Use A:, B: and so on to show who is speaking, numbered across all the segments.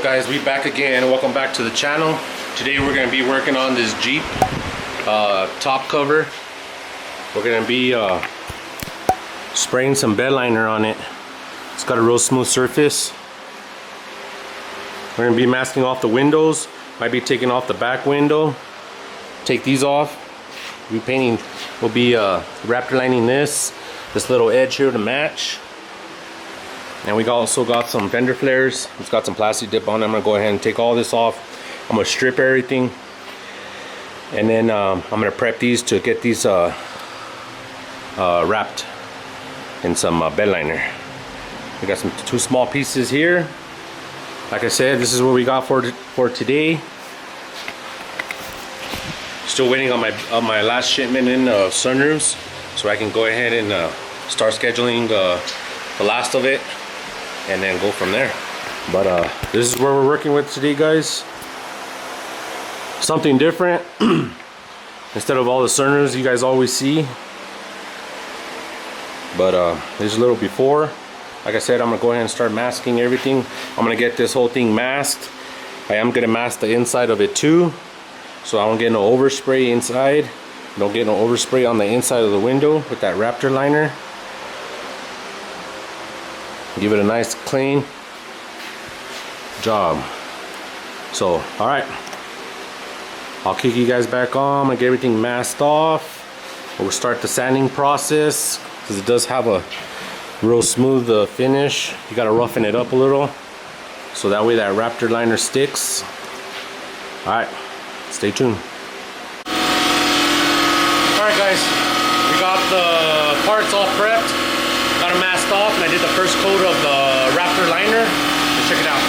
A: guys, we back again. Welcome back to the channel. Today we're going to be working on this Jeep top cover. We're going to be spraying some bed liner on it. It's got a real smooth surface. We're going to be masking off the windows. Might be taking off the back window. Take these off. Repainting. We'll be raptor lining this little edge here to match. And we also got some fender flares. It's got some plastic dip on it. I'm gonna go ahead and take all this off. I'm gonna strip everything, and then I'm gonna prep these to get these wrapped in some bed liner. We got some two small pieces here. Like I said, this is what we got for today. Still waiting on my last shipment in sunroofs, so I can go ahead and start scheduling the last of it, and then go from there. But this is where we're working with today, guys. Something different instead of all the sunroofs you guys always see. But there's a little before. Like I said, I'm gonna go ahead and start masking everything. I'm gonna get this whole thing masked. I am gonna mask the inside of it too, so I don't get no overspray inside. Don't get no overspray on the inside of the window with that raptor liner. Give it a nice clean job. So, all right, I'll kick you guys back on. I'm gonna get everything masked off. We'll start the sanding process because it does have a real smooth finish. You gotta roughen it up a little so that way that raptor liner sticks. All right, stay tuned. All right, guys, we got the parts all prepped. Got them masked off, and I did the first coat of the raptor liner. Let's check it out.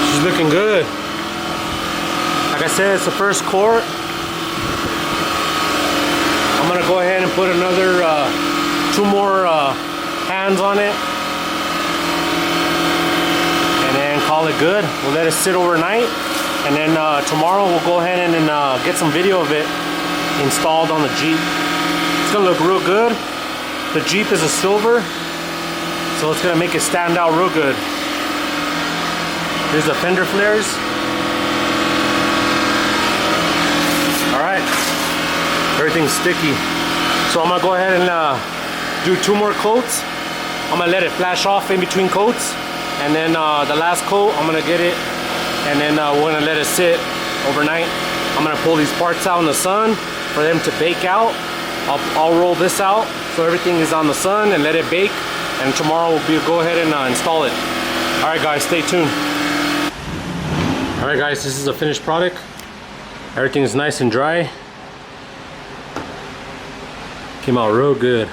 A: She's looking good. Like I said, it's the first coat. I'm gonna go ahead and put another two more hands on it, and then call it good. We'll let it sit overnight, and then tomorrow we'll go ahead and get some video of it installed on the Jeep. It's gonna look real good. The Jeep is a silver, so it's gonna make it stand out real good. Here's the fender flares. All right, everything's sticky, so I'm gonna go ahead and do two more coats. I'm gonna let it flash off in between coats, and then the last coat I'm gonna get it, and then we're gonna let it sit overnight. I'm gonna pull these parts out in the sun for them to bake out. I'll roll this out so everything is on the sun and let it bake, and tomorrow we'll go ahead and install it. All right, guys, stay tuned. All right, guys, this is the finished product. Everything is nice and dry. Came out real good.